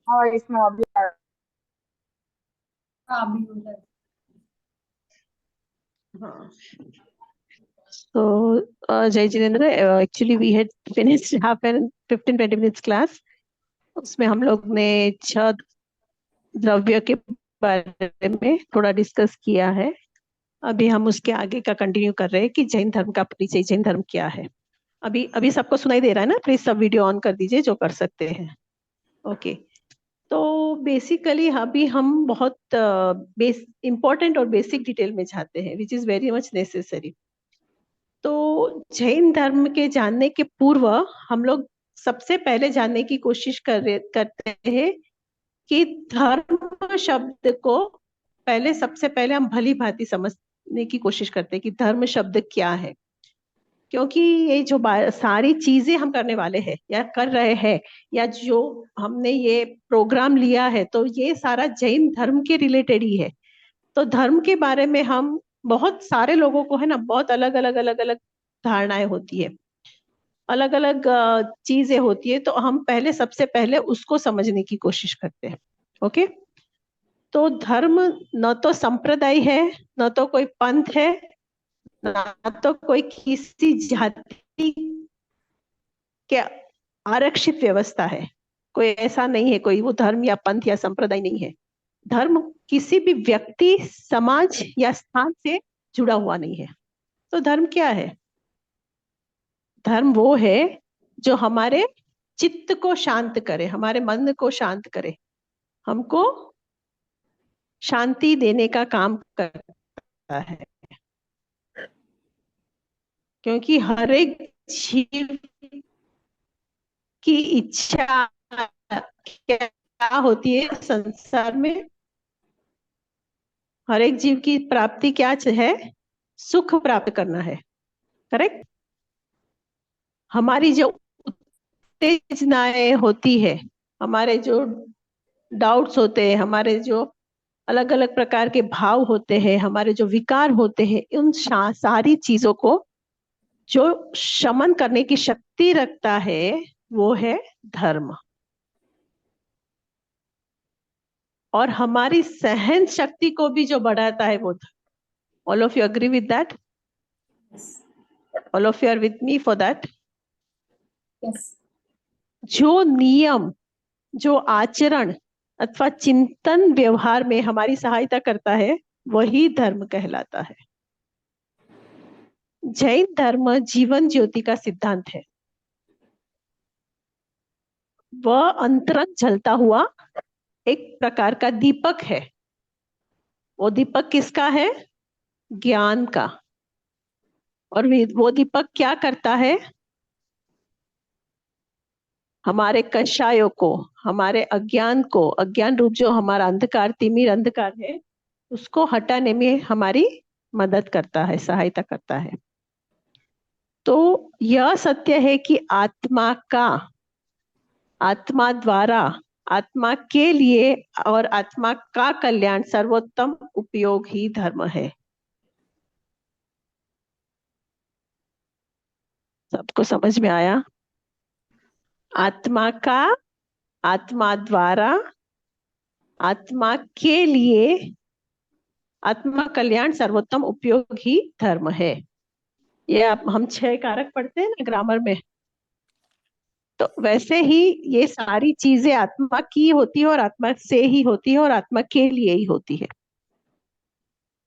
और इसमें अभी हाँ अभी हो जाए। हाँ, so Jai Jinendra, actually we had finished half an 15-20 minutes class. उसमें हम लोग ने 6 द्रव्य के बारे में थोड़ा डिस्कस किया है। अभी हम उसके आगे का कंटिन्यू कर रहे हैं कि जैन धर्म का परिचय, जैन धर्म क्या है। अभी अभी सबको सुनाई दे रहा है ना? प्लीज सब वीडियो ऑन कर दीजिए जो कर सकते हैं। ओके, तो बेसिकली अभी हम बहुत इम्पोर्टेंट और बेसिक डिटेल में जाते हैं, which is very much necessary. तो जैन धर्म के जानने के पूर्व हम लोग सबसे पहले जानने की कोशिश करते हैं कि धर्म शब्द को पहले, सबसे पहले हम भली भांति समझने की कोशिश करते हैं कि धर्म शब्द क्या है। क्योंकि ये जो सारी चीजें हम करने वाले हैं या कर रहे हैं, या जो हमने ये प्रोग्राम लिया है, तो ये सारा जैन धर्म के रिलेटेड ही है। तो धर्म के बारे में हम, बहुत सारे लोगों को है ना, बहुत अलग अलग अलग अलग धारणाएं होती है, अलग अलग चीजें होती है। तो हम पहले, सबसे पहले उसको समझने की कोशिश करते हैं। ओके, तो धर्म न तो संप्रदाय है, न तो कोई पंथ है, ना तो कोई किसी जाति के आरक्षित व्यवस्था है। कोई ऐसा नहीं है, कोई वो धर्म या पंथ या संप्रदाय नहीं है। धर्म किसी भी व्यक्ति, समाज या स्थान से जुड़ा हुआ नहीं है। तो धर्म क्या है? धर्म वो है जो हमारे चित्त को शांत करे, हमारे मन को शांत करे, हमको शांति देने का काम करता है। क्योंकि हर एक जीव की इच्छा क्या होती है संसार में? हर एक जीव की प्राप्ति क्या है? सुख प्राप्त करना है। करेक्ट? हमारी जो उत्तेजनाएं होती है, हमारे जो डाउट्स होते हैं, हमारे जो अलग अलग प्रकार के भाव होते हैं, हमारे जो विकार होते हैं, उन सारी चीजों को जो शमन करने की शक्ति रखता है, वो है धर्म। और हमारी सहन शक्ति को भी जो बढ़ाता है वो धर्म। All of you agree with that? All of you are with me for that? Yes. जो नियम, जो आचरण अथवा चिंतन व्यवहार में हमारी सहायता करता है, वही धर्म कहलाता है। जैन धर्म जीवन ज्योति का सिद्धांत है। वह अंतरंग जलता हुआ एक प्रकार का दीपक है। वो दीपक किसका है? ज्ञान का। और वो दीपक क्या करता है? हमारे कषायों को, हमारे अज्ञान को, अज्ञान रूप जो हमारा अंधकार, तिमिर अंधकार है, उसको हटाने में हमारी मदद करता है, सहायता करता है। तो यह सत्य है कि आत्मा का, आत्मा द्वारा, आत्मा के लिए और आत्मा का कल्याण सर्वोत्तम उपयोग ही धर्म है। सबको समझ में आया? आत्मा का, आत्मा द्वारा, आत्मा के लिए, आत्मा कल्याण सर्वोत्तम उपयोग ही धर्म है। ये हम 6 कारक पढ़ते हैं ना ग्रामर में, तो वैसे ही ये सारी चीजें आत्मा की होती है और आत्मा से ही होती है और आत्मा के लिए ही होती है।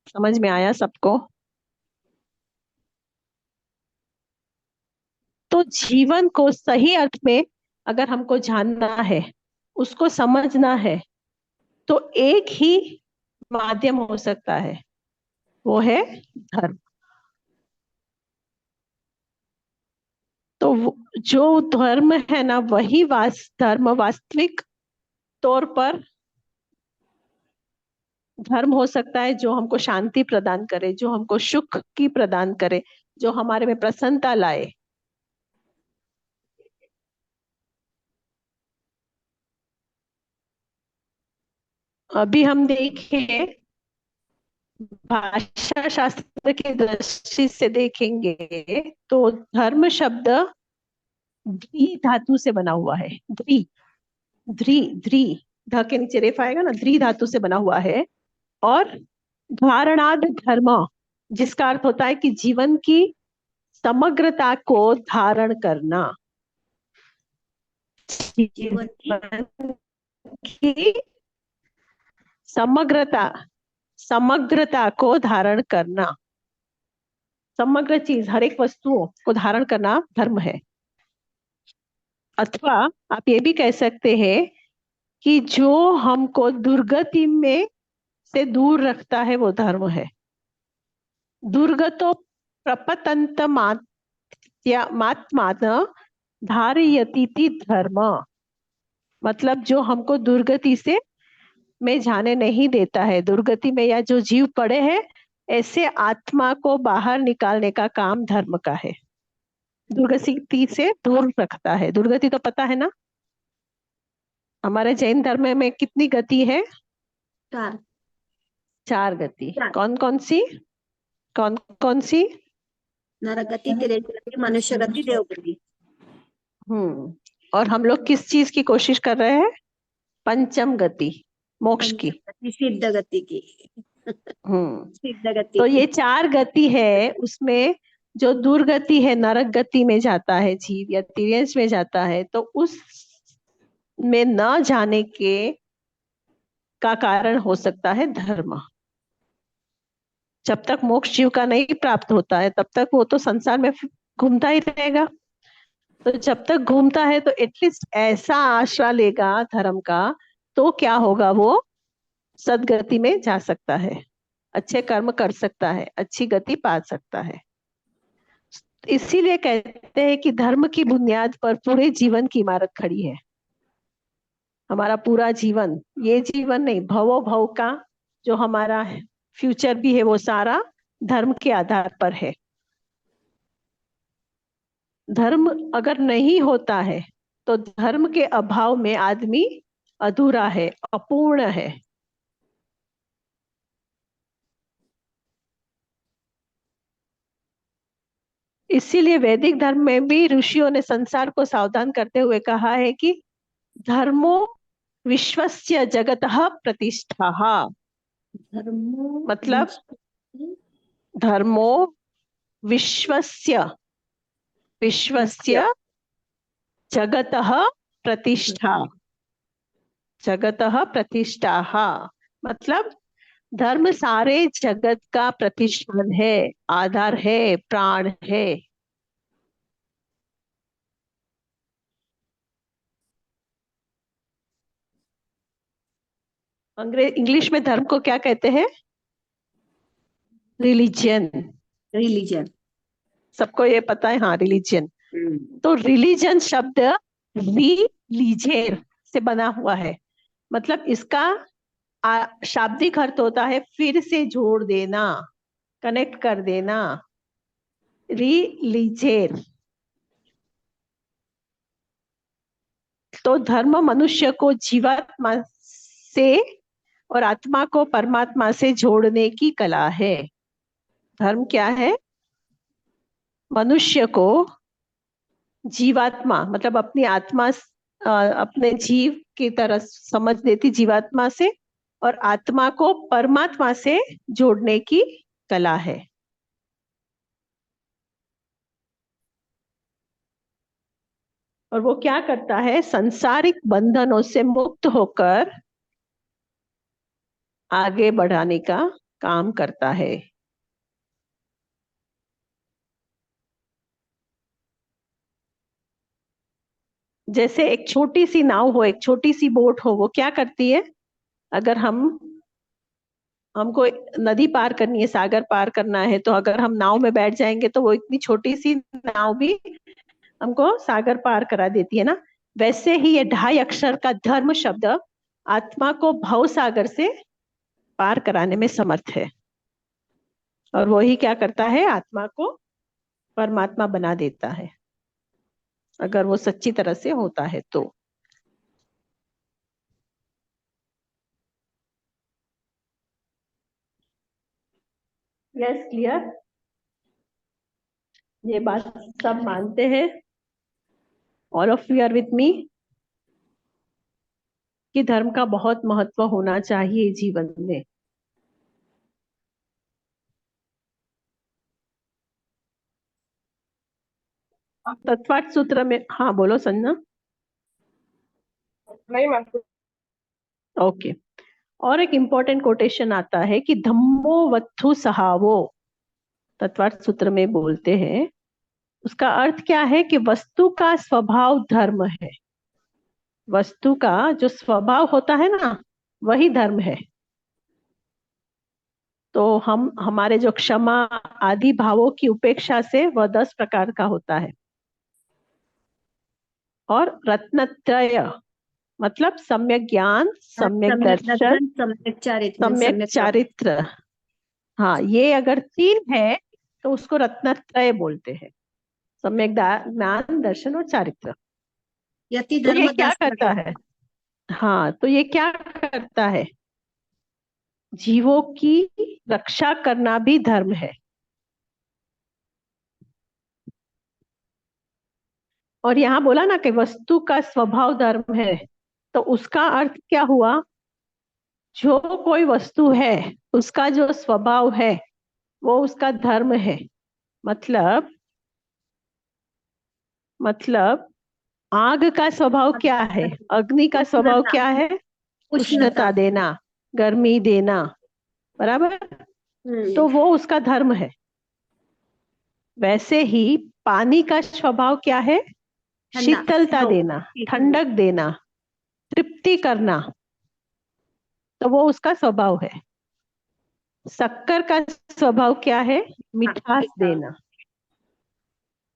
समझ में आया सबको? तो जीवन को सही अर्थ में अगर हमको जानना है, उसको समझना है, तो एक ही माध्यम हो सकता है, वो है धर्म। तो जो धर्म है ना, वही धर्म वास्तविक तौर पर धर्म हो सकता है, जो हमको शांति प्रदान करे, जो हमको सुख की प्रदान करे, जो हमारे में प्रसन्नता लाए। अभी हम देखें, भाषा शास्त्र की दृष्टि से देखेंगे तो धर्म शब्द द्वि धातु से बना हुआ है। द्वि, द्रि, द्रि, ध के नीचे रेफ आएगा ना, ध्री धातु से बना हुआ है। और धारणाद धर्म, जिसका अर्थ होता है कि जीवन की समग्रता को धारण करना। जीवन की जीवन की समग्रता, समग्रता को धारण करना। समग्र चीज, हर एक वस्तुओं को धारण करना धर्म है। अथवा आप ये भी कह सकते हैं कि जो हमको दुर्गति में से दूर रखता है वो धर्म है। दुर्गतो प्रपतंत मात्मान धारयतीति धर्म, मतलब जो हमको दुर्गति से में जाने नहीं देता है, दुर्गति में या जो जीव पड़े हैं ऐसे आत्मा को बाहर निकालने का काम धर्म का है। दुर्गति से दूर रखता है। दुर्गति तो पता है ना, हमारे जैन धर्म में कितनी गति है? चार। 4 गति। चार। कौन कौन सी? कौन कौन सी? नरगति, तिर्यकगति, मनुष्य गति, देव गति। और हम लोग किस चीज की कोशिश कर रहे हैं? पंचम गति, मोक्ष की। सिद्ध गति की। सिद्ध गति तो की। ये 4 गति है, उसमें जो दुर्गति है, नरक गति में जाता है जीव या तिर्यंश में जाता है, तो उस में न जाने के का कारण हो सकता है धर्म। जब तक मोक्ष जीव का नहीं प्राप्त होता है तब तक वो तो संसार में घूमता ही रहेगा। तो जब तक घूमता है तो एटलीस्ट ऐसा आश्रय लेगा धर्म का, तो क्या होगा, वो सदगति में जा सकता है, अच्छे कर्म कर सकता है, अच्छी गति पा सकता है। इसीलिए कहते हैं कि धर्म की बुनियाद पर पूरे जीवन की इमारत खड़ी है। हमारा पूरा जीवन, ये जीवन नहीं, भवो भव का जो हमारा फ्यूचर भी है वो सारा धर्म के आधार पर है। धर्म अगर नहीं होता है तो धर्म के अभाव में आदमी अधूरा है, अपूर्ण है। इसीलिए वैदिक धर्म में भी ऋषियों ने संसार को सावधान करते हुए कहा है कि धर्मो विश्वस्य जगतः प्रतिष्ठा। मतलब धर्मो विश्वस्य, विश्वस्य जगतः प्रतिष्ठा, जगतः प्रतिष्ठा, मतलब धर्म सारे जगत का प्रतिष्ठान है, आधार है, प्राण है। इंग्लिश में धर्म को क्या कहते हैं? रिलीजन। रिलीजन, सबको ये पता है, हाँ, रिलीजन। तो रिलीजन शब्द रिलीजेर से बना हुआ है, मतलब इसका शाब्दिक अर्थ होता है फिर से जोड़ देना, कनेक्ट कर देना। रिलीजेर। तो धर्म मनुष्य को जीवात्मा से और आत्मा को परमात्मा से जोड़ने की कला है। धर्म क्या है? मनुष्य को जीवात्मा, मतलब अपनी आत्मा, अपने जीव की तरह समझ देती जीवात्मा से, और आत्मा को परमात्मा से जोड़ने की कला है। और वो क्या करता है? सांसारिक बंधनों से मुक्त होकर आगे बढ़ाने का काम करता है। जैसे एक छोटी सी नाव हो, एक छोटी सी बोट हो, वो क्या करती है? अगर हमको नदी पार करनी है, सागर पार करना है, तो अगर हम नाव में बैठ जाएंगे तो वो इतनी छोटी सी नाव भी हमको सागर पार करा देती है ना। वैसे ही ये 2.5 अक्षर का धर्म शब्द आत्मा को भव सागर से पार कराने में समर्थ है। और वो ही क्या करता है? आत्मा को परमात्मा बना देता है, अगर वो सच्ची तरह से होता है तो। Yes, clear? ये बात सब मानते हैं? All of you are with me? कि धर्म का बहुत महत्व होना चाहिए जीवन में। तत्वार्थ सूत्र में, हाँ बोलो संजना। नहीं मैम। ओके। और एक इम्पोर्टेंट कोटेशन आता है कि धम्मो वत्थु सहावो, तत्वार्थ सूत्र में बोलते हैं। उसका अर्थ क्या है कि वस्तु का स्वभाव धर्म है। वस्तु का जो स्वभाव होता है ना, वही धर्म है। तो हम हमारे जो क्षमा आदि भावों की उपेक्षा से वह 10 प्रकार का होता है। और रत्नत्रय मतलब सम्यक ज्ञान, सम्यक दर्शन, सम्यक चारित्र, सम्यक चारित्र। हाँ, ये अगर 3 है तो उसको रत्नत्रय बोलते हैं। सम्यक ज्ञान, दर्शन और चारित्र। यति तो ये धर्म क्या 10 करता प्रकार। है? हाँ, तो ये क्या करता है? जीवों की रक्षा करना भी धर्म है। और यहाँ बोला ना कि वस्तु का स्वभाव धर्म है, तो उसका अर्थ क्या हुआ? जो कोई वस्तु है उसका जो स्वभाव है वो उसका धर्म है। मतलब आग का स्वभाव क्या है? अग्नि का स्वभाव उष्णता। क्या है? उष्णता देना, गर्मी देना, बराबर। तो वो उसका धर्म है। वैसे ही पानी का स्वभाव क्या है? शीतलता देना, ठंडक देना, तृप्ति करना, तो वो उसका स्वभाव है। शक्कर का स्वभाव क्या है? मिठास देना।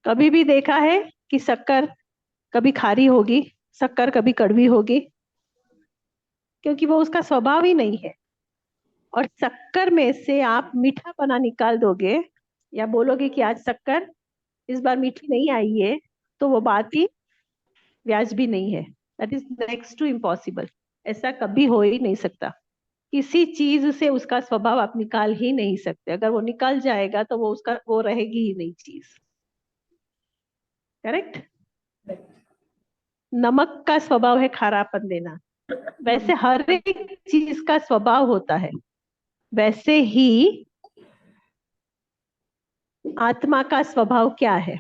कभी भी देखा है कि शक्कर कभी खारी होगी, शक्कर कभी कड़वी होगी? क्योंकि वो उसका स्वभाव ही नहीं है। और शक्कर में से आप मीठापना निकाल दोगे या बोलोगे कि आज शक्कर इस बार मीठी नहीं आई है, तो वो बात ही वाजिबी नहीं है। That is next to impossible. ऐसा कभी हो ही नहीं सकता। किसी चीज से उसका स्वभाव आप निकाल ही नहीं सकते। अगर वो निकल जाएगा तो वो रहेगी ही नहीं चीज। करेक्ट। नमक का स्वभाव है खारापन देना। वैसे हर एक चीज का स्वभाव होता है। वैसे ही आत्मा का स्वभाव क्या है?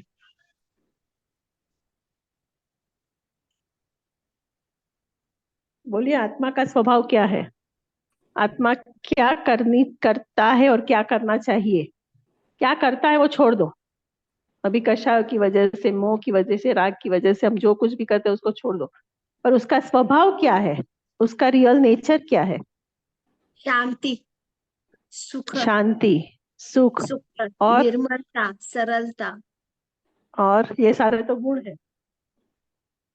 बोलिए, आत्मा का स्वभाव क्या है? आत्मा क्या करता है और क्या करना चाहिए? क्या करता है वो छोड़ दो। अभी कषाय की वजह से, मोह की वजह से, राग की वजह से हम जो कुछ भी करते हैं उसको छोड़ दो। पर उसका स्वभाव क्या है? उसका रियल नेचर क्या है? शांति, सुख, शांति, सुख और निर्मलता, सरलता। और ये सारे तो गुण है।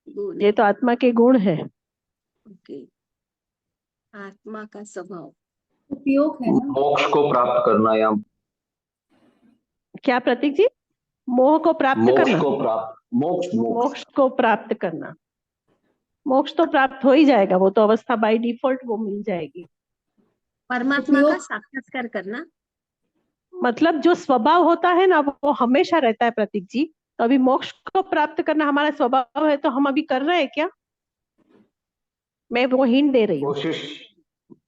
गुण। ये तो आत्मा के गुण है। ओके। आत्मा का स्वभाव उपयोग है ना। मोक्ष को प्राप्त करना या क्या प्रतीक जी? मोह को प्राप्त मोक्ष करना, को प्राप्त, मोक्ष मोक्ष मोक्ष को प्राप्त करना। मोक्ष तो प्राप्त हो ही जाएगा, वो तो अवस्था बाय डिफॉल्ट वो मिल जाएगी। परमात्मा का साक्षात्कार करना। मतलब जो स्वभाव होता है ना वो हमेशा रहता है प्रतीक जी। तो अभी मोक्ष को प्राप्त करना हमारा स्वभाव है, तो हम अभी कर रहे हैं क्या? मैं वो हिंट दे रही हूँ।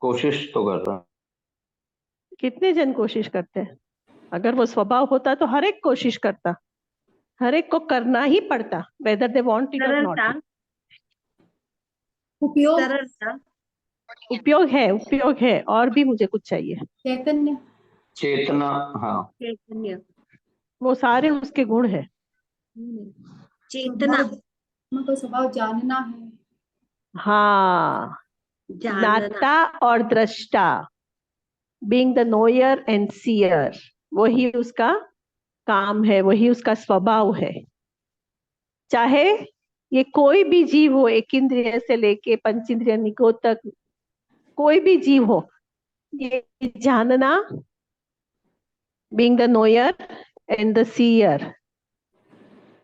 कोशिश तो कर रहा हूं। कितने जन कोशिश करते हैं? अगर वो स्वभाव होता तो हर एक कोशिश करता, हर एक को करना ही पड़ता, वेदर दे वांट इट और नॉट। उपयोग, सरलता, उपयोग है और भी मुझे कुछ चाहिए। चैतन्य, चेतना, हाँ चैतन्य, वो सारे उसके गुण है। चेतना, को स्वभाव जानना है। हाँ, जानना, ज्ञाता और दृष्टा, being the knower and seer, वही उसका काम है, वही उसका स्वभाव है। चाहे ये कोई भी जीव हो, एक इंद्रिय से लेके पंचेंद्रिय निगो तक, कोई भी जीव हो, ये जानना, being the knower and the seer,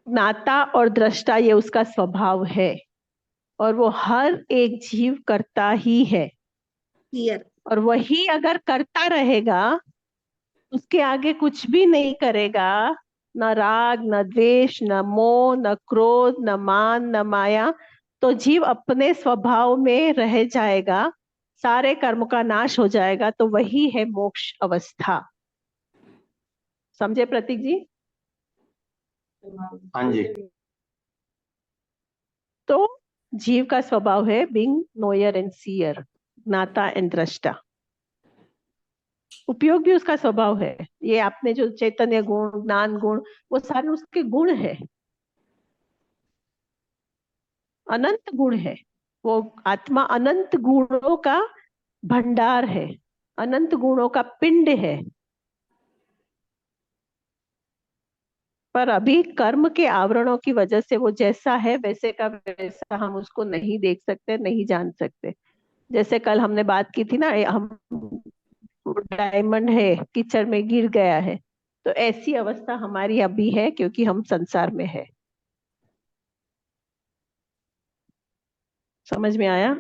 ज्ञाता और दृष्टा, ये उसका स्वभाव है। और वो हर एक जीव करता ही है। क्लियर। और वही अगर करता रहेगा, उसके आगे कुछ भी नहीं करेगा, न राग, न द्वेष, न मोह, न क्रोध, न मान, न माया, तो जीव अपने स्वभाव में रह जाएगा, सारे कर्म का नाश हो जाएगा, तो वही है मोक्ष अवस्था। समझे प्रतीक जी? हाँ जी। तो जीव का स्वभाव है बीइंग नोयर एंड सीयर, ज्ञाता एंड दृष्टा। उपयोग भी उसका स्वभाव है। ये आपने जो चैतन्य गुण, ज्ञान गुण, वो सारे उसके गुण है, अनंत गुण है। वो आत्मा अनंत गुणों का भंडार है, अनंत गुणों का पिंड है। पर अभी कर्म के आवरणों की वजह से वो जैसा है वैसे का वैसा हम उसको नहीं देख सकते, नहीं जान सकते। जैसे कल हमने बात की थी ना, हम डायमंड है कीचड़ में गिर गया है, तो ऐसी अवस्था हमारी अभी है क्योंकि हम संसार में है। समझ में आया?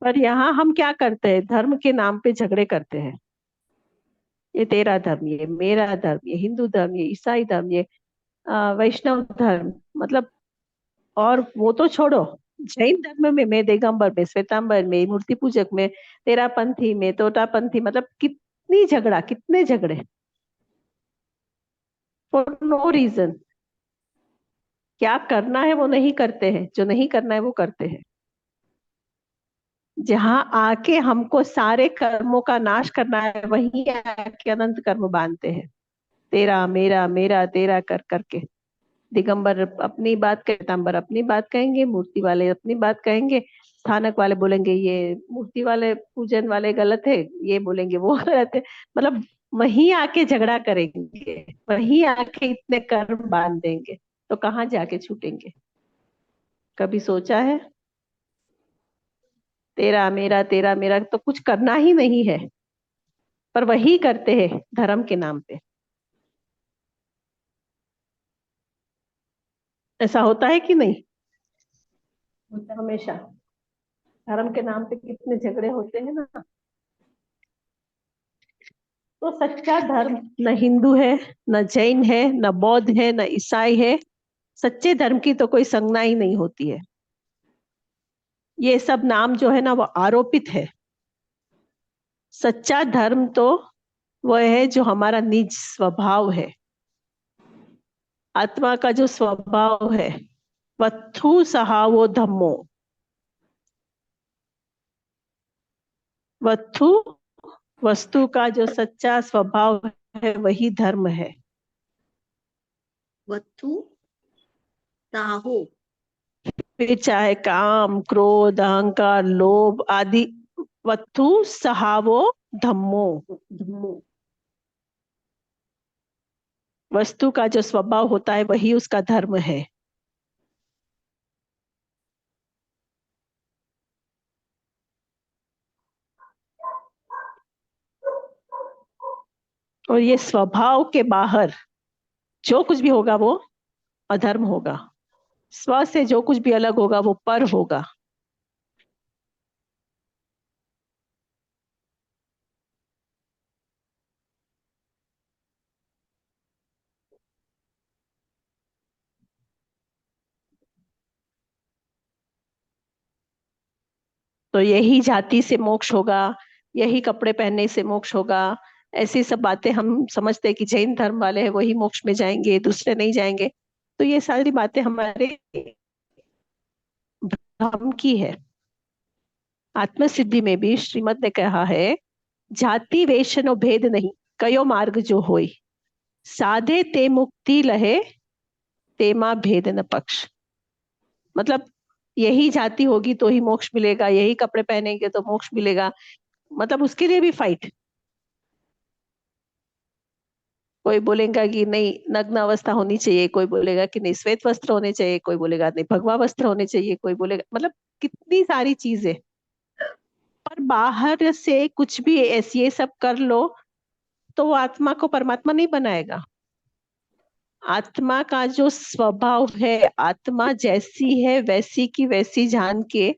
पर यहाँ हम क्या करते हैं, धर्म के नाम पे झगड़े करते हैं। ये तेरा धर्म, ये मेरा धर्म, ये हिंदू धर्म, ये ईसाई धर्म, ये वैष्णव धर्म, मतलब। और वो तो छोड़ो, जैन धर्म में मैं दिगंबर में, श्वेतांबर में, मूर्ति पूजक में, तेरा पंथी में, तोता पंथी, मतलब कितनी झगड़ा, कितने झगड़े फॉर नो रीजन। क्या करना है वो नहीं करते हैं, जो नहीं करना है वो करते हैं। जहां आके हमको सारे कर्मों का नाश करना है, वहीं आके अनंत कर्म बांधते हैं। तेरा मेरा, मेरा तेरा कर करके दिगंबर अपनी बात कहे, श्वेतांबर अपनी बात कहेंगे, मूर्ति वाले अपनी बात कहेंगे, स्थानक वाले बोलेंगे ये मूर्ति वाले पूजन वाले गलत है, ये बोलेंगे वो गलत है। मतलब वहीं आके झगड़ा करेंगे, वहीं आके इतने कर्म बांध देंगे, तो कहाँ जाके छूटेंगे? कभी सोचा है? तेरा मेरा तो कुछ करना ही नहीं है, पर वही करते हैं धर्म के नाम पे। ऐसा होता है कि नहीं? होता है। हमेशा धर्म के नाम पे कितने झगड़े होते हैं ना। तो सच्चा धर्म न हिंदू है, न जैन है, न बौद्ध है, न ईसाई है। सच्चे धर्म की तो कोई संज्ञा ही नहीं होती है। ये सब नाम जो है ना वो आरोपित है। सच्चा धर्म तो वह है जो हमारा निज स्वभाव है, आत्मा का जो स्वभाव है। वत्थु सहावो धम्मो, वत्थु वस्तु का जो सच्चा स्वभाव है वही धर्म है। वत्थु साहो, फिर चाहे काम, क्रोध, अहंकार, लोभ आदि, वत्थु सहावो धम्मो, धम्मो, वस्तु का जो स्वभाव होता है वही उसका धर्म है। और ये स्वभाव के बाहर जो कुछ भी होगा वो अधर्म होगा। स्व से जो कुछ भी अलग होगा वो पर होगा। तो यही जाति से मोक्ष होगा, यही कपड़े पहनने से मोक्ष होगा, ऐसी सब बातें हम समझते हैं कि जैन धर्म वाले हैं वही मोक्ष में जाएंगे, दूसरे नहीं जाएंगे। तो ये सारी बातें हमारे भ्रम की है। आत्मसिद्धि में भी श्रीमद ने कहा है, जाति वेशनो भेद नहीं, कयो मार्ग जो होई, साधे ते मुक्ति लहे, तेमा भेद न पक्ष। मतलब यही जाति होगी तो ही मोक्ष मिलेगा, यही कपड़े पहनेंगे तो मोक्ष मिलेगा, मतलब उसके लिए भी फाइट। कोई बोलेगा कि नहीं नग्न अवस्था होनी चाहिए, कोई बोलेगा कि नहीं श्वेत वस्त्र होने चाहिए, कोई बोलेगा नहीं भगवा वस्त्र होने चाहिए, कोई बोलेगा, मतलब कितनी सारी चीजें। पर बाहर से कुछ भी ऐसे ये सब कर लो तो वो आत्मा को परमात्मा नहीं बनाएगा। आत्मा का जो स्वभाव है, आत्मा जैसी है वैसी की वैसी जान के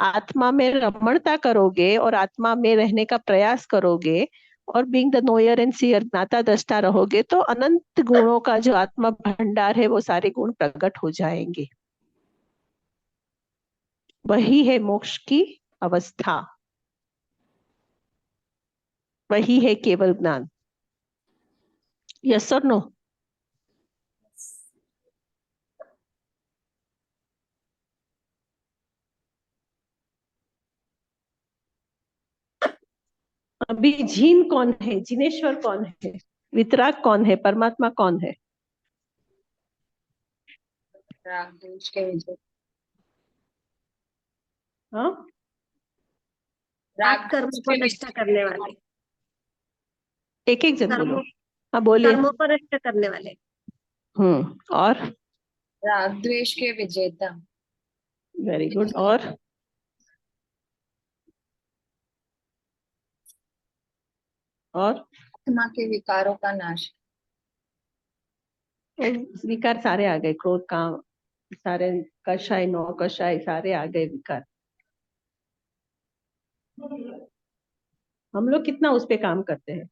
आत्मा में रमणता करोगे और आत्मा में रहने का प्रयास करोगे, और being the knower and seer, ज्ञाता दृष्टा रहोगे तो अनंत गुणों का जो आत्मा भंडार है वो सारे गुण प्रकट हो जाएंगे। वही है मोक्ष की अवस्था, वही है केवल ज्ञान। यस और नो? अभी जीन कौन है, जिनेश्वर कौन है, वितराग कौन है, परमात्मा कौन है? राग द्वेष के विजय, हाँ, राग पाप कर्मों द्वेष को के नष्ट विजय, करने वाले, एक एक जन बोलो। कर्मों हाँ बोलिए। कर्मों को नष्ट करने वाले, और राग द्वेष के विजेता, वेरी गुड। और आत्मा के विकारों का नाश, विकार सारे आ गए, क्रोध काम सारे, कषाय नौ कषाय सारे आ गए विकार। हम लोग कितना उस पे काम करते हैं?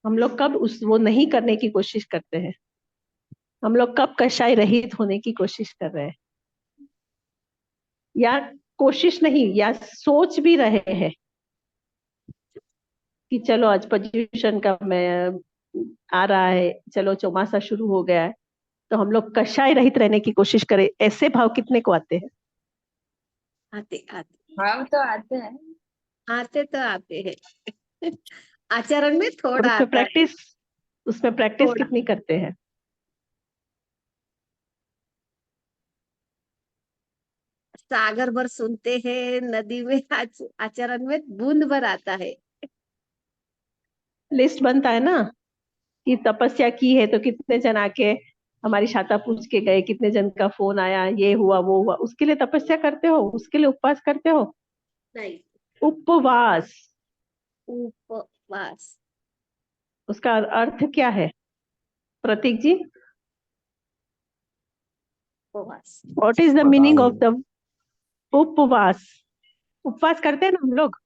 हम लोग कब वो नहीं करने की कोशिश करते हैं? हम लोग कब कषाय रहित होने की कोशिश कर रहे हैं? या कोशिश नहीं, या सोच भी रहे हैं कि चलो आज पर्यूषण का मैं आ रहा है, चलो चौमासा शुरू हो गया है, तो हम लोग कषाय रहित रहने की कोशिश करें। ऐसे भाव कितने को आते हैं? आते आते भाव तो आते हैं, आते तो आते हैं। आचरण में और थोड़ा आता है, उसमें प्रैक्टिस थोड़ा। कितनी करते हैं? सागर भर सुनते हैं, नदी में आचरण में बूंद भर आता है। लिस्ट बनता है ना कि तपस्या की है तो कितने जन आके हमारी छाता पूछ के गए, कितने जन का फोन आया, ये हुआ वो हुआ। उसके लिए तपस्या करते हो, उसके लिए उपवास करते हो? नहीं, उपवास, उपवास। उसका अर्थ क्या है प्रतीक जी? उपवास व्हाट इज द पता मीनिंग नहीं। ऑफ द उपवास? उपवास करते हैं ना हम लोग,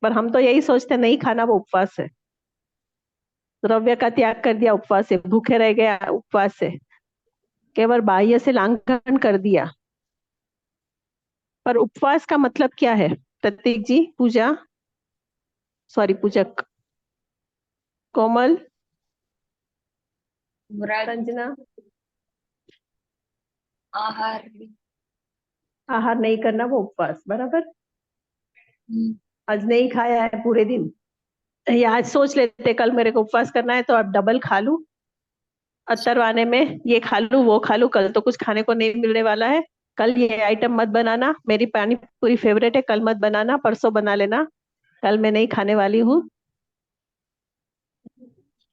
पर हम तो यही सोचते हैं नहीं खाना वो उपवास है, द्रव्य का त्याग कर दिया उपवास है, भूखे रह गया उपवास है, केवल बाह्य से लांघन कर दिया। पर उपवास का मतलब क्या है प्रतीक जी? पूजा, सॉरी पूजक, कोमल, व्रत, संजना। आहार, आहार नहीं करना वो उपवास, बराबर। हम्म, आज नहीं खाया है पूरे दिन, या आज सोच लेते कल मेरे को उपवास करना है तो अब डबल खा लूं, अतरवाने में ये खा लूं वो खा लूं, कल तो कुछ खाने को नहीं मिलने वाला है, कल ये आइटम मत बनाना, मेरी पानी पूरी फेवरेट है, कल मत बनाना, परसों बना लेना, कल मैं नहीं खाने वाली हूँ।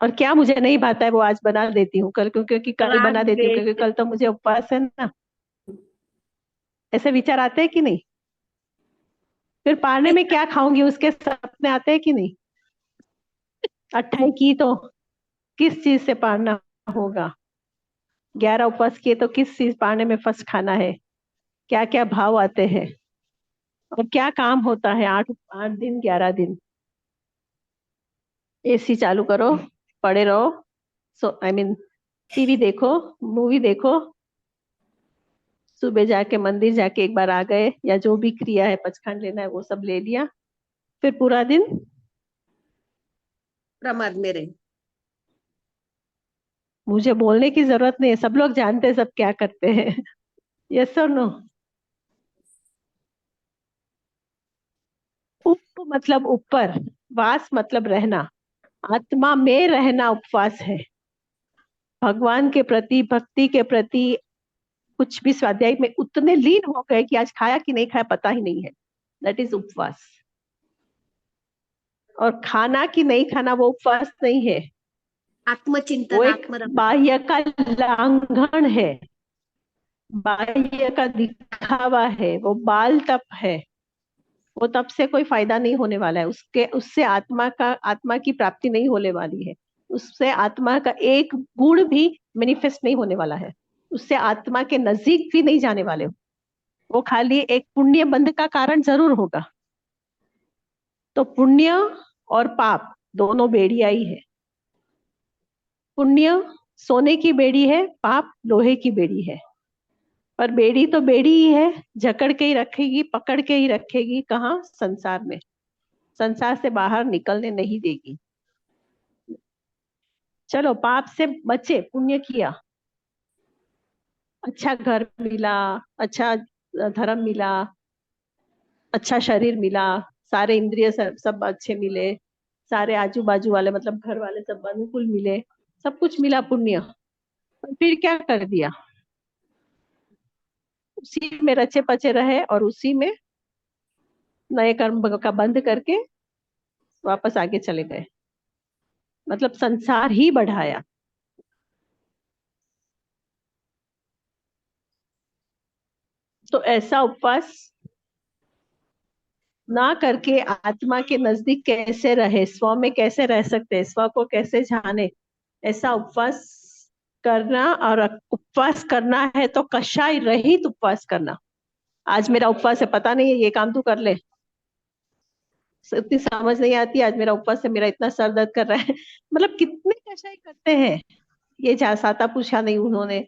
और क्या मुझे नहीं भाता है वो आज बना देती हूँ कल, क्योंकि कल राग बना देती हूँ क्योंकि द्वेष, कल तो मुझे उपवास है ना। ऐसे विचार आते हैं कि नहीं? फिर पारने में क्या खाऊंगी उसके सपने आते हैं कि नहीं? 28 की तो किस चीज से पारना होगा, 11 उपवास किए तो किस चीज पारने में फर्स्ट खाना है, क्या क्या भाव आते हैं, और क्या काम होता है 8 दिन 11 दिन? एसी चालू करो, पड़े रहो, सो आई मीन टीवी देखो, मूवी देखो, सुबह जाके मंदिर जाके एक बार आ गए, या जो भी क्रिया है पचखंड लेना है वो सब ले लिया, फिर पूरा दिन प्रमाद में रहे। मुझे बोलने की जरूरत नहीं है, सब लोग जानते हैं सब क्या करते हैं। यस और नो? उप मतलब ऊपर, वास मतलब रहना, आत्मा में रहना उपवास है। भगवान के प्रति, भक्ति के प्रति कुछ भी स्वाध्याय में उतने लीन हो गए कि आज खाया कि नहीं खाया पता ही नहीं है, दैट इज उपवास। और खाना कि नहीं खाना वो उपवास नहीं है, वो आत्मचिंतन, एक आत्मरमण। बाह्य का लांघन है, बाह्य का दिखावा है, वो बाल तप है। वो तप से कोई फायदा नहीं होने वाला है, उससे आत्मा की प्राप्ति नहीं होने वाली है, उससे आत्मा का एक गुण भी मैनिफेस्ट नहीं होने वाला है, उससे आत्मा के नजदीक भी नहीं जाने वाले हो। वो खाली एक पुण्य बंध का कारण जरूर होगा, तो पुण्य और पाप दोनों बेड़िया ही है। पुण्य सोने की बेड़ी है, पाप लोहे की बेड़ी है। पर बेड़ी तो बेड़ी ही है, जकड़ के ही रखेगी, पकड़ के ही रखेगी। कहाँ? संसार में। संसार से बाहर निकलने नहीं देगी। चलो पाप से बचे, पुण्य किया, अच्छा घर मिला, अच्छा धर्म मिला, अच्छा शरीर मिला, सारे इंद्रिय सब अच्छे मिले, सारे आजू बाजू वाले मतलब घर वाले सब अनुकूल मिले, सब कुछ मिला पुण्य। पर फिर क्या कर दिया? उसी में रचे पचे रहे और उसी में नए कर्म का बंद करके वापस आगे चले गए। मतलब संसार ही बढ़ाया। तो ऐसा उपवास ना करके आत्मा के नजदीक कैसे रहे, स्व में कैसे रह सकते हैं, स्व को कैसे जाने, ऐसा उपवास करना। और उपवास करना है तो कषाय रहित उपवास करना। आज मेरा उपवास है, पता नहीं है, ये काम तू कर ले। इतनी समझ नहीं आती, आज मेरा उपवास है, मेरा इतना सर दर्द कर रहा है। मतलब कितने कषाय करते हैं। ये साता पूछा नहीं उन्होंने,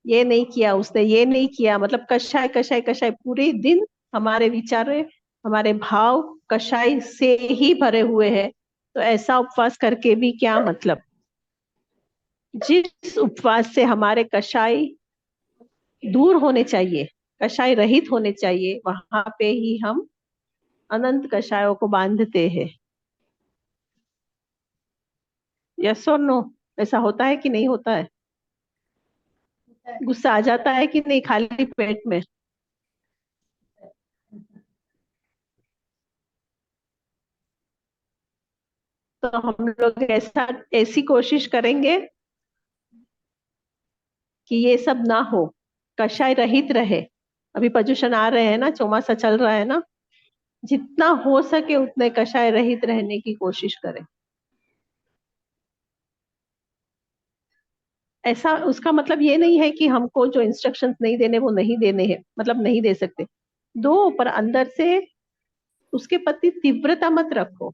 ये नहीं किया उसने, ये नहीं किया, मतलब कषाय कषाय कषाय पूरे दिन। हमारे विचार, हमारे भाव कषाय से ही भरे हुए हैं। तो ऐसा उपवास करके भी क्या मतलब? जिस उपवास से हमारे कषाय दूर होने चाहिए, कषाय रहित होने चाहिए, वहां पे ही हम अनंत कषायों को बांधते हैं। यस और नो? ऐसा होता है कि नहीं होता है? गुस्सा आ जाता है कि नहीं खाली पेट में? तो हम लोग ऐसी कोशिश करेंगे कि ये सब ना हो, कषाय रहित रहे। अभी पर्युषण आ रहे हैं ना, चौमासा चल रहा है ना, जितना हो सके उतने कषाय रहित रहने की कोशिश करें। ऐसा उसका मतलब ये नहीं है कि हमको जो इंस्ट्रक्शंस नहीं देने वो नहीं देने हैं, मतलब नहीं दे सकते। दो, पर अंदर से उसके प्रति तीव्रता मत रखो।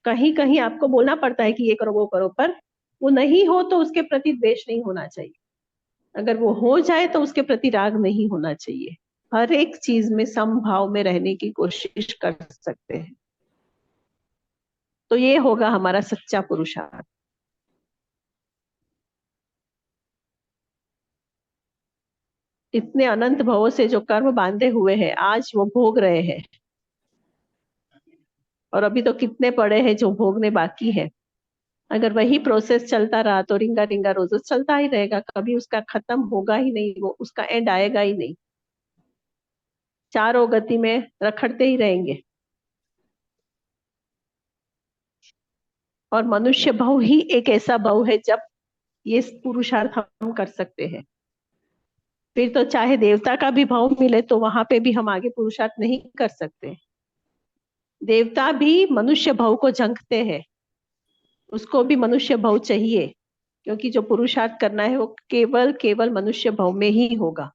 कहीं कहीं आपको बोलना पड़ता है कि ये करो वो करो, पर वो नहीं हो तो उसके प्रति द्वेष नहीं होना चाहिए। अगर वो हो जाए तो उसके प्रति राग नहीं होना चाहिए। हर एक चीज में समभाव में रहने की कोशिश कर सकते हैं। तो ये होगा हमारा सच्चा पुरुषार्थ। इतने अनंत भवों से जो कर्म बांधे हुए हैं, आज वो भोग रहे हैं। और अभी तो कितने पड़े हैं जो भोगने बाकी है। अगर वही प्रोसेस चलता रहा तो रिंगा रिंगा रोज चलता ही रहेगा, कभी उसका खत्म होगा ही नहीं, वो उसका एंड आएगा ही नहीं। चारों गति में रखड़ते ही रहेंगे। और मनुष्य भाव ही एक ऐसा भाव है जब ये पुरुषार्थ हम कर सकते हैं। फिर तो चाहे देवता का भी भाव मिले तो वहां पे भी हम आगे पुरुषार्थ नहीं कर सकते। देवता भी मनुष्य भाव को झंकते हैं, उसको भी मनुष्य भाव चाहिए, क्योंकि जो पुरुषार्थ करना है वो केवल केवल मनुष्य भाव में ही होगा।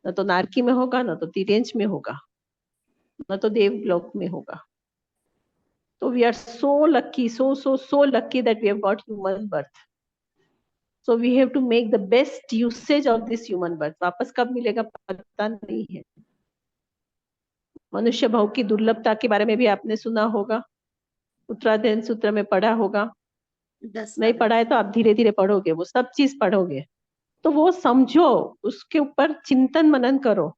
न तो नारकी में होगा, न तो तिर्यंच में होगा, न तो देवलोक में होगा। तो we are so lucky, so lucky that we have got human birth. So we have to make the best usage of this human birth. वापस कब मिलेगा पता नहीं है। मनुष्य भाव की दुर्लभता के बारे में भी आपने सुना होगा, उत्तराध्ययन सूत्र में पढ़ा होगा। 10 नहीं पढ़ा है तो आप धीरे धीरे पढ़ोगे, वो सब चीज पढ़ोगे तो वो समझो, उसके ऊपर चिंतन मनन करो।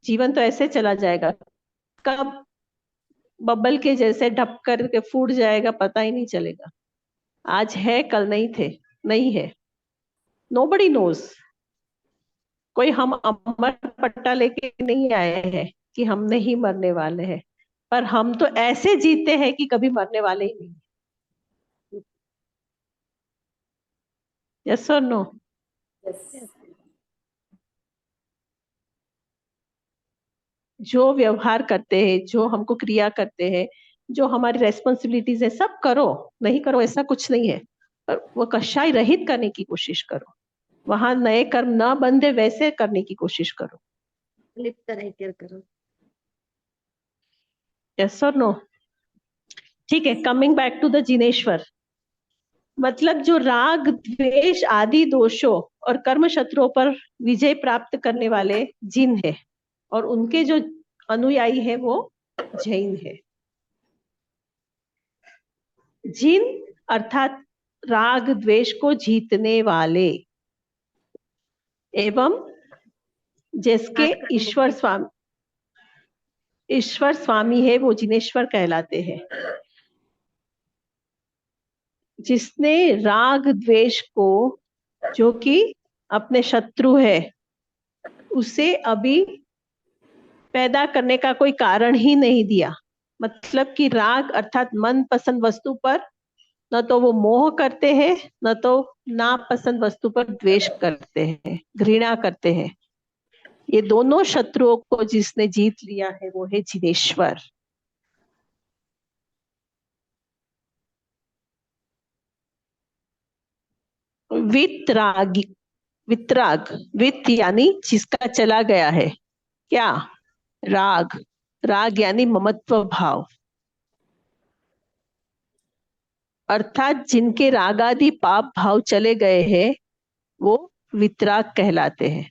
जीवन तो ऐसे चला जाएगा, कब बबल के जैसे ढप करके फूट जाएगा पता ही नहीं चलेगा। आज है, कल नहीं थे, नहीं है। Nobody knows. कोई हम अमर पट्टा लेके नहीं आए हैं कि हम नहीं मरने वाले हैं, पर हम तो ऐसे जीते हैं कि कभी मरने वाले ही नहीं। यस और नो? जो व्यवहार करते हैं, जो हमको क्रिया करते हैं, जो हमारी रेस्पॉन्सिबिलिटीज है, सब करो। नहीं करो ऐसा कुछ नहीं है, पर वो कषाय रहित करने की कोशिश करो। वहां नए कर्म न बंधे वैसे करने की कोशिश करो। लिप्त रह कर करो। यस और नो? ठीक है, coming back to the Jineshwar, मतलब जो राग द्वेष आदि दोषों और कर्म शत्रुओं पर विजय प्राप्त करने वाले जिन है, और उनके जो अनुयायी है वो जैन है। जिन अर्थात राग द्वेष को जीतने वाले, एवं जिसके ईश्वर स्वामी है वो जिनेश्वर कहलाते हैं। जिसने राग द्वेष को, जो कि अपने शत्रु है, उसे अभी पैदा करने का कोई कारण ही नहीं दिया। मतलब कि राग अर्थात मन पसंद वस्तु पर न तो वो मोह करते हैं, न तो नापसंद वस्तु पर द्वेष करते हैं, घृणा करते हैं। ये दोनों शत्रुओं को जिसने जीत लिया है वो है जिनेश्वर। वितरागी, वितराग, वित यानी जिसका चला गया है, क्या? राग, राग यानी ममत्व भाव, अर्थात जिनके रागादि पाप भाव चले गए हैं वो वितराग कहलाते हैं।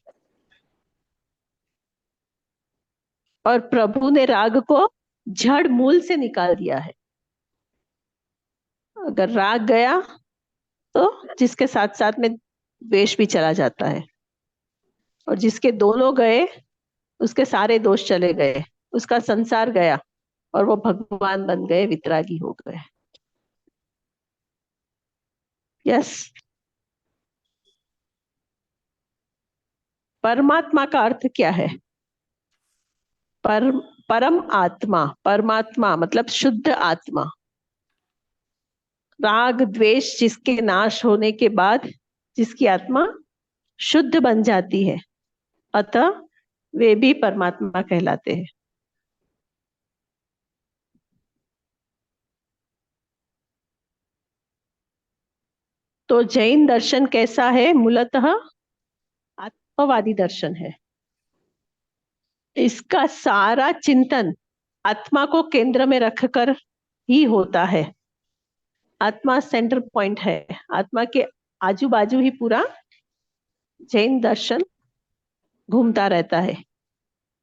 और प्रभु ने राग को जड़ मूल से निकाल दिया है। अगर राग गया तो जिसके साथ साथ में द्वेष भी चला जाता है, और जिसके दोनों गए उसके सारे दोष चले गए, उसका संसार गया और वो भगवान बन गए, वितरागी हो गए। यस। परमात्मा का अर्थ क्या है? परम आत्मा, परमात्मा मतलब शुद्ध आत्मा। राग द्वेष जिसके नाश होने के बाद जिसकी आत्मा शुद्ध बन जाती है, अतः वे भी परमात्मा कहलाते हैं। तो जैन दर्शन कैसा है? मूलतः आत्मवादी दर्शन है। इसका सारा चिंतन आत्मा को केंद्र में रखकर ही होता है। आत्मा सेंटर पॉइंट है, आत्मा के आजू बाजू ही पूरा जैन दर्शन घूमता रहता है।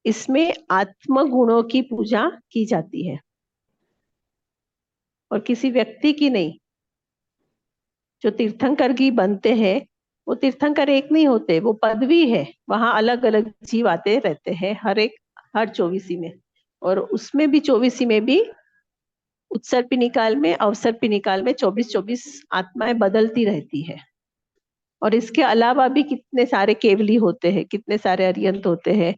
इसमें आत्म गुणों की पूजा की जाती है और किसी व्यक्ति की नहीं। जो तीर्थंकर की बनते हैं वो तीर्थंकर एक नहीं होते, वो पदवी है। वहां अलग अलग जीव आते रहते हैं हर 24 में, और उसमें भी 24 में भी उत्सर पिनिकाल में, अवसर पिनिकाल में 24-24 आत्माएं बदलती रहती है। और इसके अलावा भी कितने सारे केवली होते हैं, कितने सारे अरियंत होते हैं,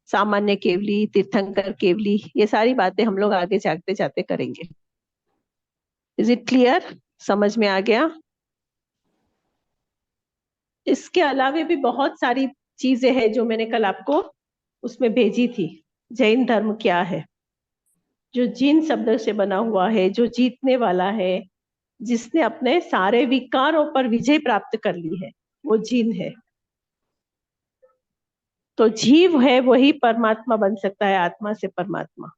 सामान्य केवली, तीर्थंकर केवली। ये सारी बातें हम लोग आगे जाते जाते करेंगे। Is it clear? समझ में आ गया? इसके अलावा भी बहुत सारी चीजें हैं जो मैंने कल आपको उसमें भेजी थी। जैन धर्म क्या है? जो जिन शब्द से बना हुआ है, जो जीतने वाला है, जिसने अपने सारे विकारों पर विजय प्राप्त कर ली है, वो जिन है। तो जीव है वही परमात्मा बन सकता है, आत्मा से परमात्मा।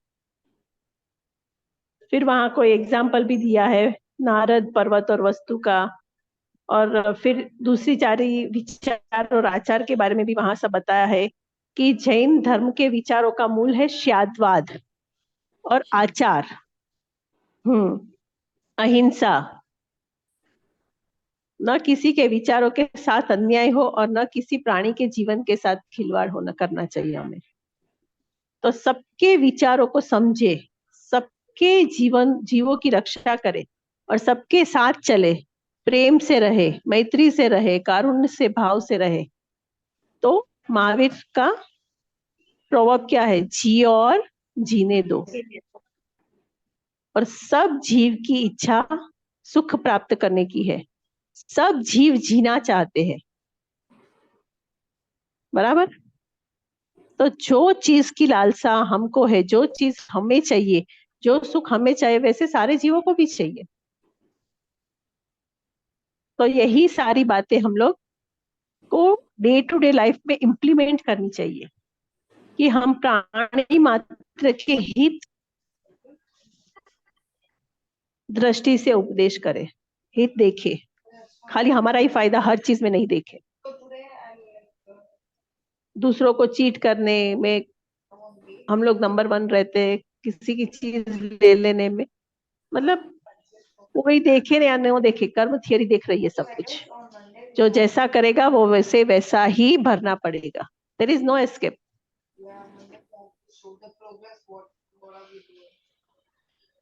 फिर वहां कोई एग्जाम्पल भी दिया है नारद, पर्वत और वस्तु का। और फिर दूसरी चारी विचार और आचार के बारे में भी वहां सब बताया है कि जैन धर्म के विचारों का मूल है श्यादवाद और आचार, अहिंसा, न किसी के विचारों के साथ अन्याय हो और न किसी प्राणी के जीवन के साथ खिलवाड़ होना करना चाहिए हमें। तो सबके विचारों को समझे, सबके जीवों की रक्षा करे और सबके साथ चले, प्रेम से रहे, मैत्री से रहे, कारुण्य से भाव से रहे। तो महावीर का प्रभाव क्या है? जियो और जीने दो। और सब जीव की इच्छा सुख प्राप्त करने की है। सब जीव जीना चाहते हैं, बराबर? तो जो चीज की लालसा हमको है, जो चीज हमें चाहिए, जो सुख हमें चाहिए, वैसे सारे जीवों को भी चाहिए। तो यही सारी बातें हम लोग को डे टू डे लाइफ में इम्प्लीमेंट करनी चाहिए। कि हम प्राणी मात्र के हित दृष्टि से उपदेश करें, हित देखे, खाली हमारा ही फायदा हर चीज में नहीं देखे, दूसरों को चीट करने में हम लोग नंबर 1 रहते हैं, किसी की चीज ले लेने में, मतलब वही देखे या नहीं देखे, कर्म थियरी देख रही है सब कुछ, जो जैसा करेगा वो वैसे वैसा ही भरना पड़ेगा, देयर इज नो एस्केप।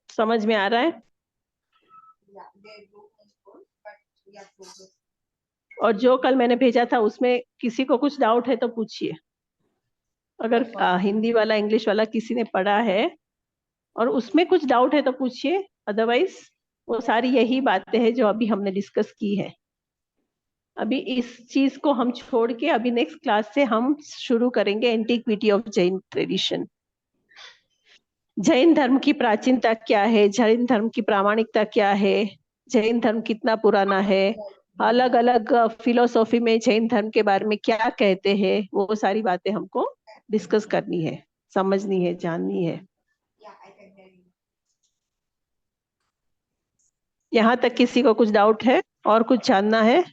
समझ में आ रहा है? और जो कल मैंने भेजा था उसमें किसी को कुछ डाउट है तो पूछिए, अगर हिंदी वाला इंग्लिश वाला किसी ने पढ़ा है और उसमें कुछ डाउट है तो पूछिए, अदरवाइज वो सारी यही बातें हैं जो अभी हमने डिस्कस की है। अभी इस चीज को हम छोड़ के अभी नेक्स्ट क्लास से हम शुरू करेंगे antiquity of Jain tradition. Jain धर्म की प्राचीनता क्या है, जैन धर्म की प्रामाणिकता क्या है, जैन धर्म कितना पुराना है, अलग अलग फिलोसॉफी में जैन धर्म के बारे में क्या कहते हैं, वो सारी बातें हमको डिस्कस करनी है, समझनी है, जाननी है। यहाँ तक किसी को कुछ डाउट है और कुछ जानना है?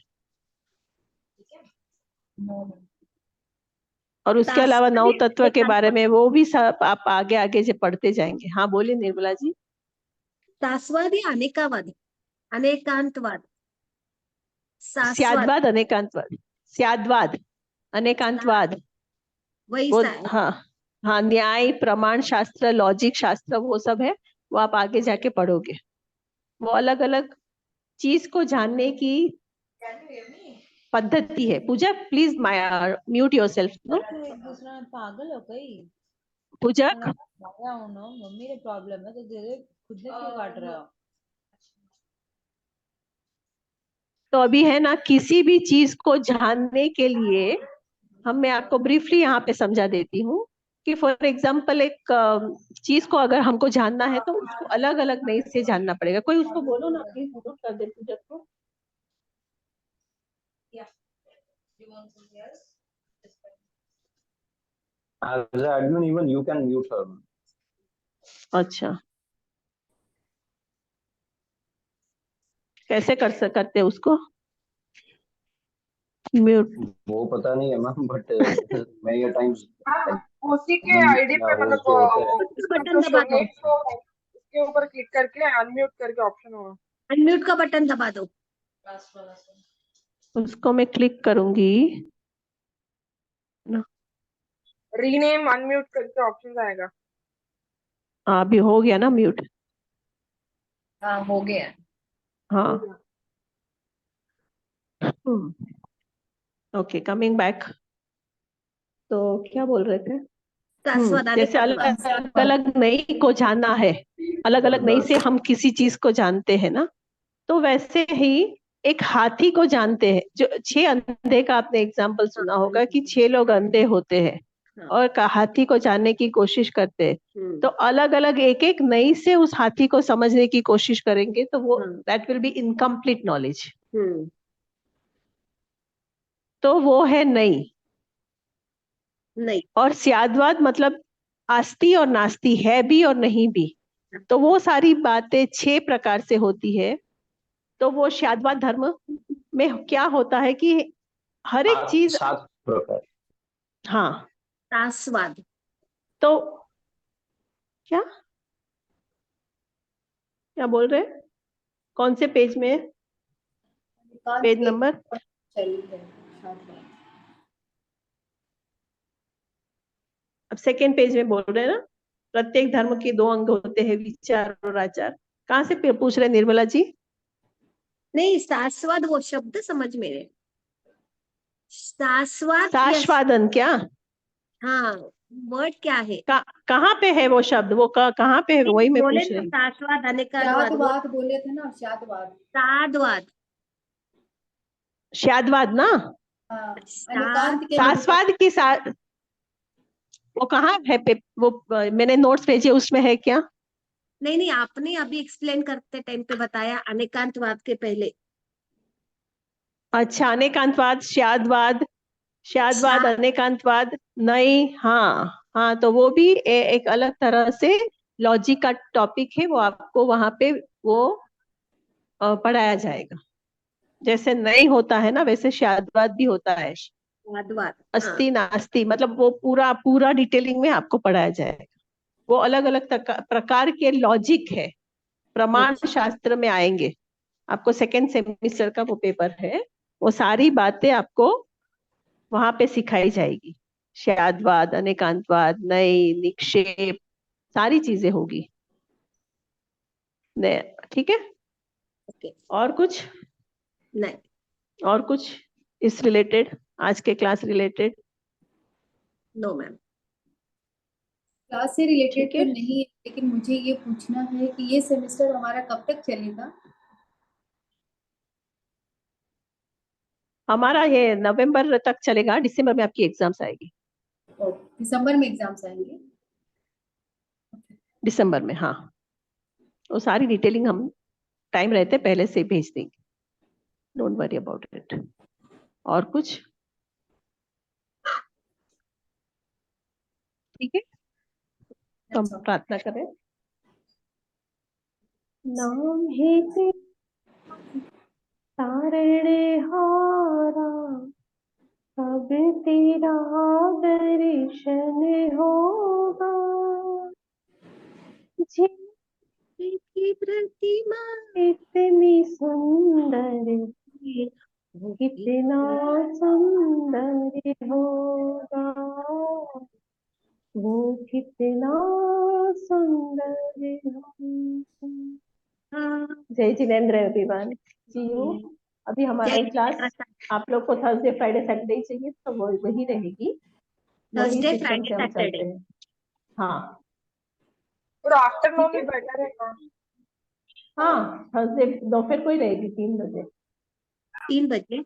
और उसके अलावा नौ तत्व के बारे में वो भी सब आप आगे आगे से पढ़ते जाएंगे। हाँ बोलिए निर्मला जी। शास्त्रवाद या अनेकावाद? अनेकांतवाद, शास्त्रवाद स्याद्वाद अनेकांतवाद, स्याद्वाद अनेकांतवाद, वही वो सा- हाँ हाँ, न्याय प्रमाण शास्त्र लॉजिक शास्त्र वो सब है, वो आप आगे जाके पढ़ोगे। वो अलग अलग चीज को जानने की पद्धति है। पूजा प्लीज म्यूट योरसेल्फ। एक दूसरा में पागल हो गई। पूजा आया हूँ ना, मम्मी ने प्रॉब्लम है तो दे खुद ने क्यों काट रहा हो? तो अभी है ना, किसी भी चीज को जानने के लिए मैं आपको ब्रीफली यहाँ पे समझा देती हूँ कि फॉर एग्जाम्पल एक चीज को अगर हमको जानना है तो उसको अलग अलग नई से जानना पड़ेगा। कोई उसको बोलो ना प्लीज, म्यूट कर दे पूजा को। As an admin, even you can mute her. अच्छा, कैसे करते हैं उसको म्यूट? वो पता नहीं है मैम, बट मैं ये टाइम्स उसी के आईडी पे मतलब जो होते हैं बटन दबा दो, तो उसके ऊपर क्लिक करके अनम्यूट करके ऑप्शन होगा, अनम्यूट का बटन दबा दो। उसको मैं क्लिक करूंगी ना। रीनेम अनम्यूट करके ऑप्शन आएगा। अभी हो गया ना म्यूट? हाँ हो गया। हाँ ओके, कमिंग बैक। तो क्या बोल रहे थे? शास्त्रवाद जैसे अलग अलग नई को जानना है, अलग अलग नई से हम किसी चीज को जानते हैं ना, तो वैसे ही एक हाथी को जानते हैं। जो 6 अंधे का आपने एग्जाम्पल सुना होगा कि 6 लोग अंधे होते हैं और हाथी को जानने की कोशिश करते हैं, तो अलग अलग एक एक नई से उस हाथी को समझने की कोशिश करेंगे तो वो that will be incomplete knowledge. तो वो है नई। नहीं, और स्याद्वाद मतलब आस्ती और नास्ती, है भी और नहीं भी, तो वो सारी बातें 6 प्रकार से होती है। तो वो स्याद्वाद धर्म में क्या होता है कि हर एक चीज 7 प्रकार। हाँ, शास्त्रवाद तो क्या क्या बोल रहे हैं? कौन से पेज में है? पेज नंबर अब सेकेंड पेज में बोल रहे हैं ना, प्रत्येक धर्म के 2 अंग होते हैं, विचार और आचार। कहाँ से पूछ रहे हैं निर्मला जी? नहीं, शास्त्रवाद वो शब्द समझ में है। शास्त्रवाद शाश्वादन क्या? हाँ, वर्ड क्या है? कहाँ पे है वो शब्द? वो कहाँ पे है? वही मैं बोले पूछ ना, रही हूँ। शास्त्रवाद अनेकांतवाद, शादवाद बोले थे ना, शादवाद। शास्त्रवाद शाद्वाद ना, हाँ, अनेकांत के शाश्वाद की वो कहाँ है वो मैंने नोट्स भेजे उसमें है क्या? नहीं नहीं, आपने अभी एक्सप्लेन करते टाइम पे बताया अनेकांतवाद के पहले। अच्छा, अनेकांतवाद, शाद्वाद, शाद्वाद अनेकांतवाद नहीं, हाँ हाँ, तो वो भी एक अलग तरह से लॉजिक का टॉपिक है, वो आपको वहां पे वो पढ़ाया जाएगा। जैसे नहीं होता है ना, वैसे शादवाद भी होता है। वादवाद, हाँ। अस्ति नास्ति, मतलब वो पूरा पूरा डिटेलिंग में आपको पढ़ाया जाएगा। वो अलग अलग प्रकार के लॉजिक है, प्रमाण अच्छा, शास्त्र में आएंगे। आपको सेकेंड सेमिस्टर का वो पेपर है, वो सारी बातें आपको वहां पे सिखाई जाएगी। शादवाद, अनेकांतवाद, नई, निक्षेप, सारी चीजें होगी। ठीक है। ओके। और कुछ? नहीं, और कुछ इस रिलेटेड, आज के class related? No ma'am. Class से रिलेटेड ठीक तो है। नहीं है, लेकिन मुझे ये पूछना है कि ये सेमेस्टर हमारा कब तक चलेगा? हमारा ये नवंबर तक चलेगा, दिसंबर में आपकी एग्जाम्स आएगी। और दिसंबर में एग्जाम्स आएंगे? दिसंबर में, हाँ। वो सारी डिटेलिंग हम टाइम रहते पहले से भेज देंगे, डोंट वरी अबाउट इट। और कुछ? ठीक है, तो हम अच्छा, प्रार्थना करें। नाम है तारणे हारा, अब तेरा दर्शन होगा। की प्रतिमा इतनी सुंदर, वो कितना सुंदर होगा, वो कितना सुंदर होगा। जय जिनेन्द्र एवरीवन, सी यू। अभी हमारी क्लास, आप लोग को थर्सडे फ्राइडे सैटरडे ही चाहिए, तो वो वही रहेगी, वही थर्सडे सिस्टम फ्राइडे से हम सैटरडे चलते हैं। हाँ, और आफ्टरनून ठीक है। में बेटर है ना? हाँ, थर्सडे दोपहर को ही रहेगी, 3 बजे। 3 बजे।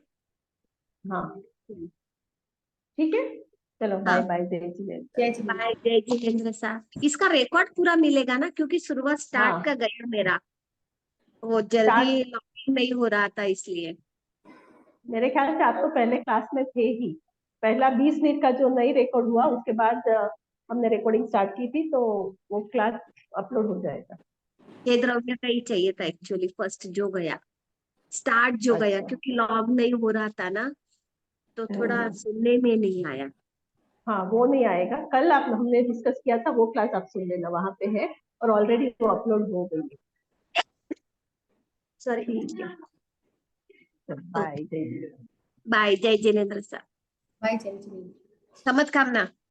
हाँ, ठीक है। चलो, बाय हाँ, बाय, जय जिनेन्द्र। जय जिनेन्द्र। बाय जय जितेंद्र साहब। इसका रिकॉर्ड पूरा मिलेगा ना, क्योंकि शुरुआत स्टार्ट का हाँ, गया मेरा, वो जल्दी स्टार्ट, लॉगिन नहीं हो रहा था इसलिए। मेरे ख्याल से आप तो पहले क्लास में थे ही। पहला 20 मिनट का जो नहीं रिकॉर्ड हुआ, उसके बाद हमने रिकॉर्डिंग स्टार्ट की थी, तो वो क्लास अपलोड हो जाएगा। ये द्रव्य का ही चाहिए था एक्चुअली, फर्स्ट जो गया, स्टार्ट जो गया, अच्छा। क्योंकि लॉग नहीं हो रहा था ना, तो थोड़ा हम्म। सुनने में नहीं आया। हाँ, वो नहीं आएगा। कल आप हमने डिस्कस किया था, वो क्लास आप सुन लेना, वहां पे है, और ऑलरेडी वो अपलोड हो गई है। सॉरी। ठीक है, बाय, जय। बाय जय जिनेन्द्र साहब। बाय जय जिनेन्द्र। समझ कामना।